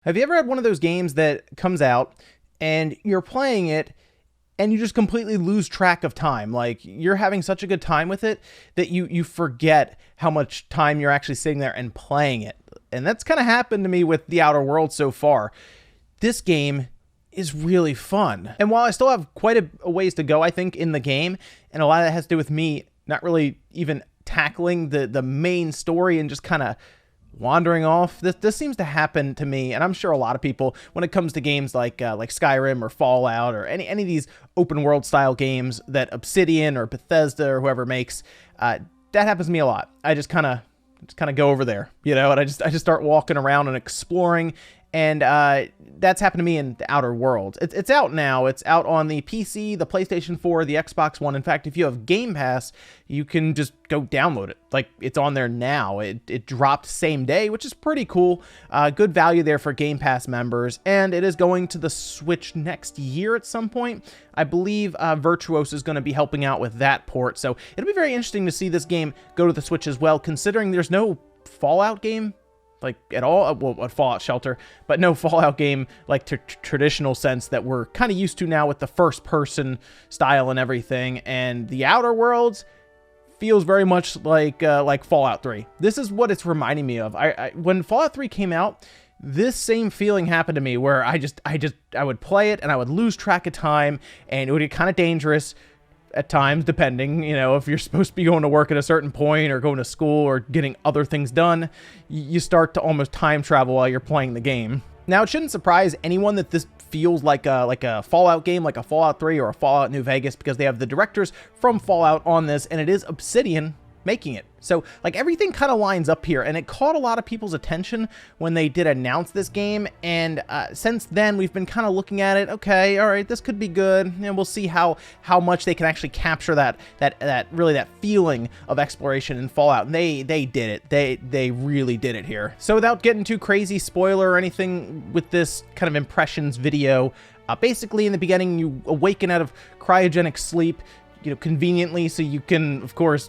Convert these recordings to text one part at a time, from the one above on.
Have you ever had one of those games that comes out and you're playing it and you just completely lose track of time? Like you're having such a good time with it that you forget how much time you're actually sitting there and playing it. And that's kind of happened to me with The Outer Worlds so far. This game is really fun. And while I still have quite a ways to go, I think, in the game, and a lot of that has to do with me not really even tackling the main story and just kind of wandering off. This seems to happen to me, and I'm sure a lot of people, when it comes to games like Skyrim or Fallout or any of these open world style games that Obsidian or Bethesda or whoever makes, that happens to me a lot. I just kind of go over there, and I just start walking around and exploring. And that's happened to me in The Outer Worlds. It's out now. It's out on the PC, the PlayStation 4, the Xbox One. In fact, if you have Game Pass, you can just go download it. Like, it's on there now. It dropped same day, which is pretty cool. Good value there for Game Pass members. And it is going to the Switch next year at some point. I believe Virtuos is going to be helping out with that port. So it'll be very interesting to see this game go to the Switch as well, considering there's no Fallout game like at all. Well, a Fallout Shelter, but no Fallout game like traditional sense that we're kind of used to now with the first person style and everything. And The Outer Worlds feels very much like Fallout 3. This is what it's reminding me of. When Fallout 3 came out, this same feeling happened to me where I would play it and I would lose track of time, and it would get kind of dangerous at times, depending, if you're supposed to be going to work at a certain point or going to school or getting other things done, you start to almost time travel while you're playing the game. Now, it shouldn't surprise anyone that this feels like a Fallout game, like a Fallout 3 or a Fallout New Vegas, because they have the directors from Fallout on this, and it is Obsidian making it. So like everything kind of lines up here, and it caught a lot of people's attention when they did announce this game. And since then we've been kind of looking at it. Okay, all right, this could be good, and we'll see how much they can actually capture that feeling of exploration in Fallout. And they did it. They really did it here. So without getting too crazy spoiler or anything with this kind of impressions video, basically in the beginning you awaken out of cryogenic sleep, conveniently, so you can of course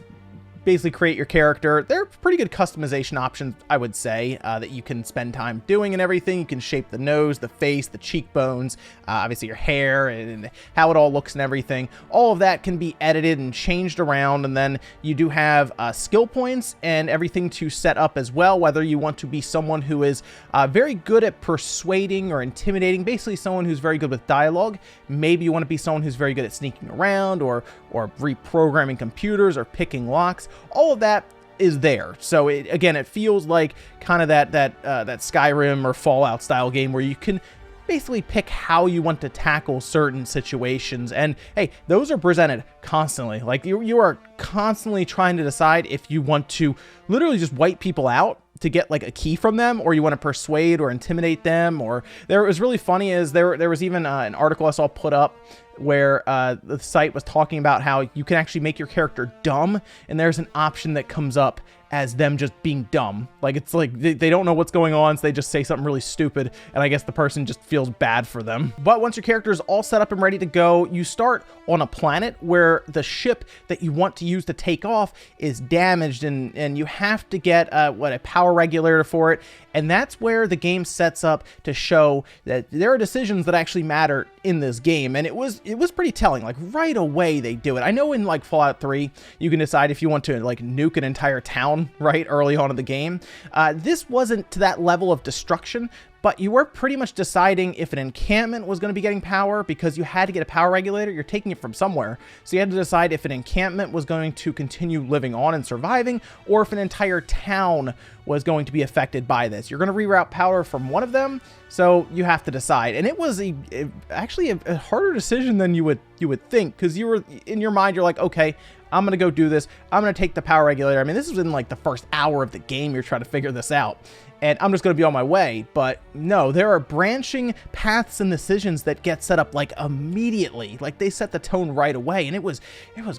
basically create your character. They're pretty good customization options, I would say, that you can spend time doing and everything. You can shape the nose, the face, the cheekbones, obviously your hair and how it all looks and everything. All of that can be edited and changed around, and then you do have skill points and everything to set up as well, whether you want to be someone who is very good at persuading or intimidating, basically someone who's very good with dialogue. Maybe you want to be someone who's very good at sneaking around or reprogramming computers or picking locks. All of that is there. So it feels like kind of that Skyrim or Fallout style game where you can basically pick how you want to tackle certain situations. And hey, those are presented constantly. Like you are constantly trying to decide if you want to literally just wipe people out to get like a key from them, or you want to persuade or intimidate them. Or there was really funny is there was even an article I saw put up where the site was talking about how you can actually make your character dumb, and there's an option that comes up as them just being dumb. Like it's like they don't know what's going on, so they just say something really stupid, and I guess the person just feels bad for them. But once your character is all set up and ready to go, you start on a planet where the ship that you want to use to take off is damaged, and you have to get a power regulator for it. And that's where the game sets up to show that there are decisions that actually matter in this game. And it was pretty telling. Like right away they do it. I know in like Fallout 3, you can decide if you want to like nuke an entire town right early on in the game. This wasn't to that level of destruction, but you were pretty much deciding if an encampment was going to be getting power, because you had to get a power regulator. You're taking it from somewhere. So you had to decide if an encampment was going to continue living on and surviving, or if an entire town was going to be affected by this. You're going to reroute power from one of them, so you have to decide. And it was actually a harder decision than you would think, because you were in your mind, you're like, okay, I'm going to go do this. I'm going to take the power regulator. I mean, this was in like the first hour of the game. You're trying to figure this out, and I'm just going to be on my way. But no, there are branching paths and decisions that get set up like immediately. Like they set the tone right away, and it was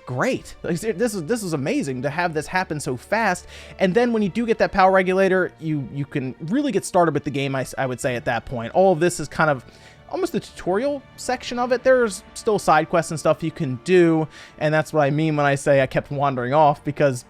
great. Like, this is amazing to have this happen so fast. And then when you do get that power regulator, you can really get started with the game. I would say at that point, all of this is kind of almost the tutorial section of it. There's still side quests and stuff you can do, and that's what I mean when I say I kept wandering off, because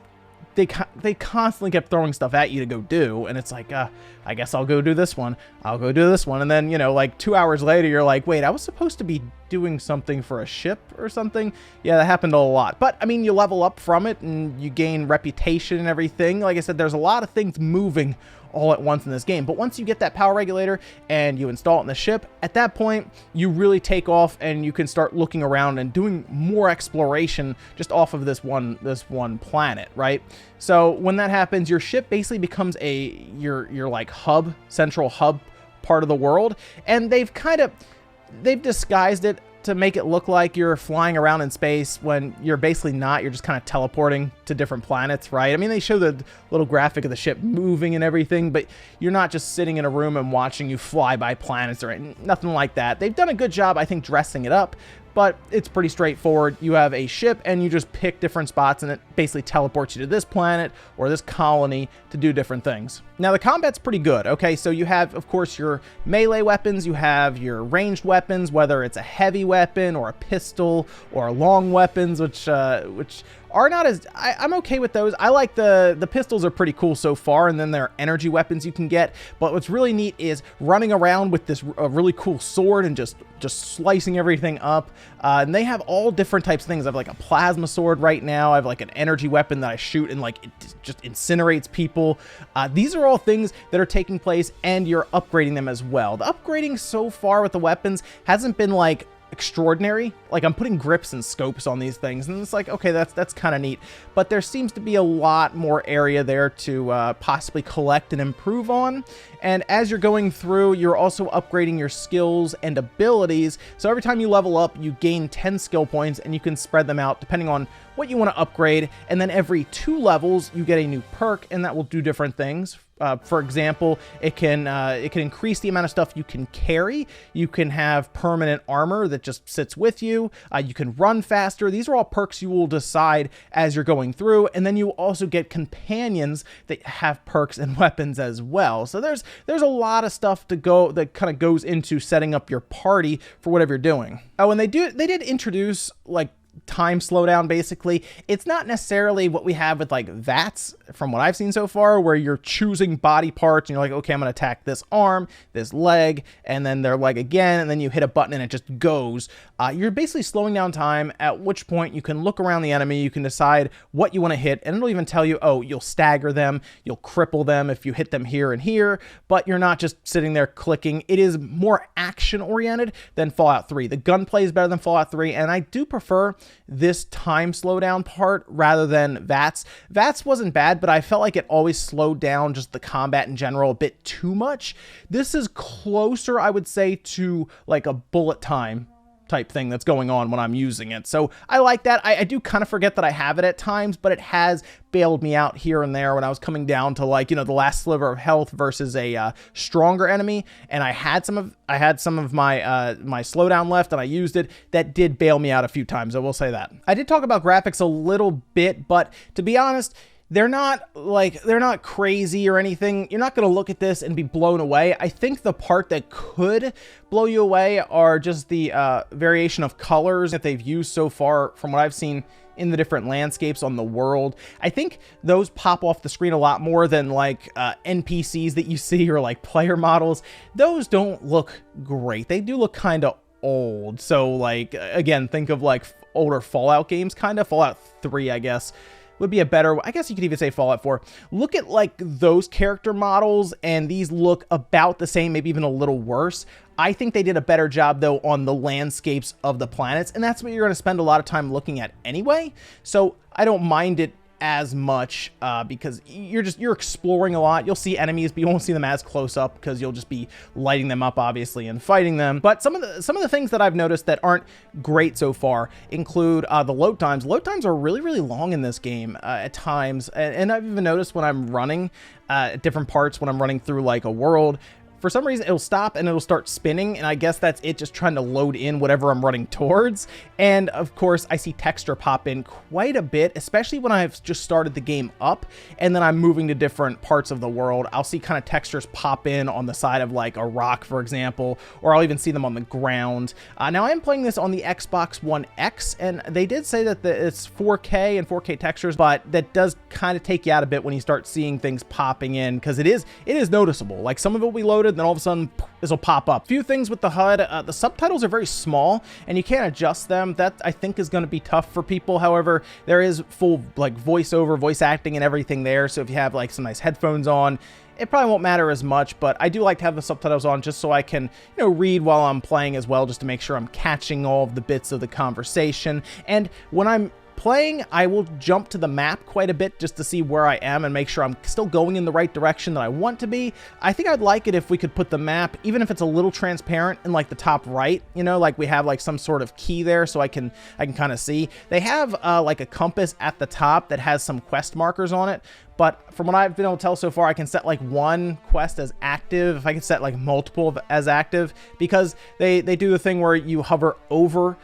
they constantly kept throwing stuff at you to go do, and it's like, I guess I'll go do this one. I'll go do this one, and then, you know, like 2 hours later, you're like, wait, I was supposed to be doing something for a ship or something. Yeah, that happened a lot. But I mean, you level up from it, and you gain reputation and everything. Like I said, there's a lot of things moving all at once in this game. But once you get that power regulator and you install it in the ship, at that point, you really take off and you can start looking around and doing more exploration just off of this one planet, right? So when that happens, your ship basically becomes your like central hub part of the world, and they've disguised it to make it look like you're flying around in space when you're basically not. You're just kind of teleporting to different planets, right? I mean, they show the little graphic of the ship moving and everything, but you're not just sitting in a room and watching you fly by planets or nothing like that. They've done a good job, I think, dressing it up, but it's pretty straightforward. You have a ship and you just pick different spots, and it basically teleports you to this planet or this colony to do different things. Now, the combat's pretty good, okay? So you have, of course, your melee weapons, you have your ranged weapons, whether it's a heavy weapon or a pistol or long weapons, which are not as... I'm okay with those. I like the pistols are pretty cool so far, and then there are energy weapons you can get. But what's really neat is running around with this really cool sword and just slicing everything up. And they have all different types of things. I have like a plasma sword right now. I have like an energy weapon that I shoot and like it just incinerates people. These are all things that are taking place, and you're upgrading them as well. The upgrading so far with the weapons hasn't been like extraordinary. Like, I'm putting grips and scopes on these things, and it's like, okay, that's kind of neat, but there seems to be a lot more area there to possibly collect and improve on. And as you're going through, you're also upgrading your skills and abilities. So every time you level up, you gain 10 skill points, and you can spread them out depending on what you want to upgrade. And then every 2 levels, you get a new perk, and that will do different things. For example, it can increase the amount of stuff you can carry. You can have permanent armor that just sits with you. You can run faster. These are all perks you will decide as you're going through. And then you also get companions that have perks and weapons as well. So there's a lot of stuff to go that kind of goes into setting up your party for whatever you're doing. Oh, and they did introduce like time slowdown. Basically, it's not necessarily what we have with like VATS from what I've seen so far, where you're choosing body parts and you're like, okay, I'm gonna attack this arm, this leg, and then their leg again, and then you hit a button and it just goes. You're basically slowing down time, at which point you can look around the enemy, you can decide what you want to hit, and it'll even tell you, oh, you'll stagger them, you'll cripple them if you hit them here and here, but you're not just sitting there clicking. It is more action oriented than Fallout 3. The gunplay is better than Fallout 3, and I do prefer this time slowdown part rather than VATS. VATS wasn't bad, but I felt like it always slowed down just the combat in general a bit too much. This is closer, I would say, to like a bullet time type thing that's going on when I'm using it. So I like that. I do kind of forget that I have it at times, but it has bailed me out here and there when I was coming down to, like, you know, the last sliver of health versus a stronger enemy, and I had some of my my slowdown left and I used it. That did bail me out a few times, I will say that. I did talk about graphics a little bit, but to be honest, they're not crazy or anything. You're not going to look at this and be blown away. I think the part that could blow you away are just the variation of colors that they've used so far from what I've seen in the different landscapes on the world. I think those pop off the screen a lot more than like NPCs that you see or like player models. Those don't look great. They do look kind of old. So like, again, think of like older Fallout games, kind of. Fallout 3, I guess, would be a better, I guess you could even say Fallout 4. Look at like those character models, and these look about the same, maybe even a little worse. I think they did a better job though on the landscapes of the planets, and that's what you're going to spend a lot of time looking at anyway. So I don't mind it as much because you're exploring a lot. You'll see enemies, but you won't see them as close up because you'll just be lighting them up, obviously, and fighting them. But some of the things that I've noticed that aren't great so far include the load times. Load times are really, really long in this game at times, and I've even noticed when I'm running at different parts, when I'm running through like a world. for some reason it'll stop and it'll start spinning, and I guess that's it just trying to load in whatever I'm running towards. And of course I see texture pop in quite a bit, especially when I've just started the game up and then I'm moving to different parts of the world. I'll see kind of textures pop in on the side of like a rock, for example, or I'll even see them on the ground. Now I am playing this on the Xbox One X, and they did say that it's 4K and 4K textures, but that does kind of take you out a bit when you start seeing things popping in, because it is noticeable. Like some of it will be loaded, and then all of a sudden this will pop up. A few things with the HUD. The subtitles are very small and you can't adjust them. That I think is going to be tough for people. However, there is full like voiceover, voice acting and everything there. So if you have like some nice headphones on, it probably won't matter as much, but I do like to have the subtitles on just so I can, read while I'm playing as well, just to make sure I'm catching all of the bits of the conversation. And when I'm playing, I will jump to the map quite a bit just to see where I am and make sure I'm still going in the right direction that I want to be. I think I'd like it if we could put the map, even if it's a little transparent, in like the top right, like we have like some sort of key there so I can kind of see. They have like a compass at the top that has some quest markers on it, but from what I've been able to tell so far, I can set like one quest as active. If I can set like multiple as active, because they do the thing where you hover over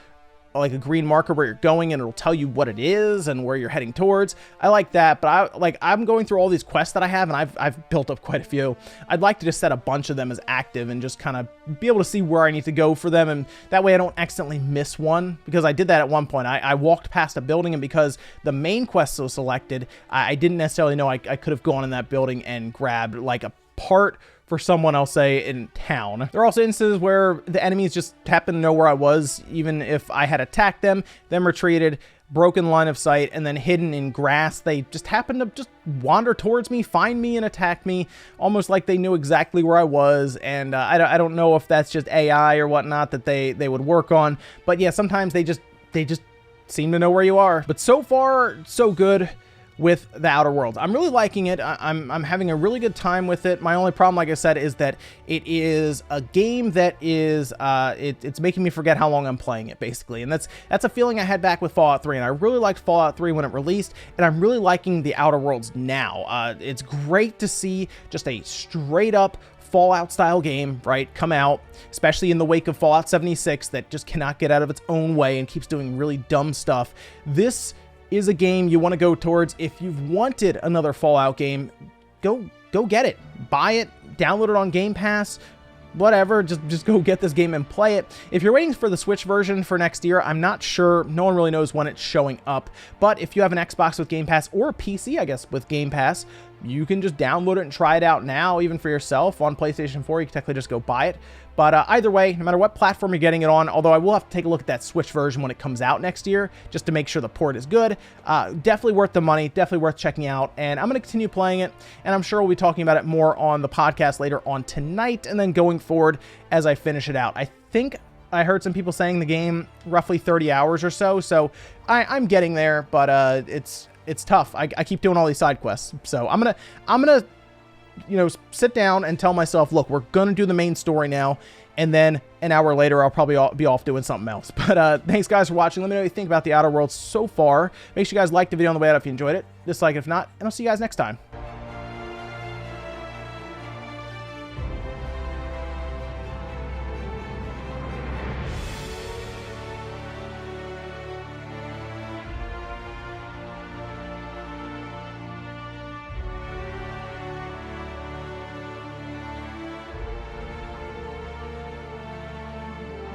like a green marker where you're going and it'll tell you what it is and where you're heading towards. I like that, but I'm going through all these quests that I have, and I've built up quite a few. I'd like to just set a bunch of them as active and just kind of be able to see where I need to go for them, and that way I don't accidentally miss one, because I did that at one point. I walked past a building, and because the main quest was selected, I didn't necessarily know I could have gone in that building and grabbed like a part for someone else, say, in town. There are also instances where the enemies just happen to know where I was, even if I had attacked them, then retreated, broken line of sight, and then hidden in grass. They just happen to just wander towards me, find me, and attack me, almost like they knew exactly where I was. And I don't know if that's just AI or whatnot that they would work on, but yeah, sometimes they just seem to know where you are. But so far, so good with the Outer Worlds. I'm really liking it. I'm having a really good time with it. My only problem, like I said, is that it is a game that is it's making me forget how long I'm playing it, basically. And that's a feeling I had back with Fallout 3, and I really liked Fallout 3 when it released, and I'm really liking the Outer Worlds now. It's great to see just a straight up Fallout style game, right, come out, especially in the wake of Fallout 76 that just cannot get out of its own way and keeps doing really dumb stuff. This is a game you want to go towards. If you've wanted another Fallout game, go get it. Buy it, download it on Game Pass, whatever, just go get this game and play it. If you're waiting for the Switch version for next year, I'm not sure. No one really knows when it's showing up. But if you have an Xbox with Game Pass, or a PC, I guess, with Game Pass, you can just download it and try it out now, even for yourself on PlayStation 4. You can technically just go buy it. But either way, no matter what platform you're getting it on, although I will have to take a look at that Switch version when it comes out next year, just to make sure the port is good. Definitely worth the money, definitely worth checking out, and I'm going to continue playing it, and I'm sure we'll be talking about it more on the podcast later on tonight, and then going forward as I finish it out. I think I heard some people saying the game roughly 30 hours or so, I'm getting there, but it's tough. I keep doing all these side quests, so I'm gonna sit down and tell myself, look, we're gonna do the main story now, and then an hour later I'll probably be off doing something else. But thanks guys for watching. Let me know what you think about the Outer Worlds so far. Make sure you guys like the video on the way out if you enjoyed it, dislike it if not, and I'll see you guys next time.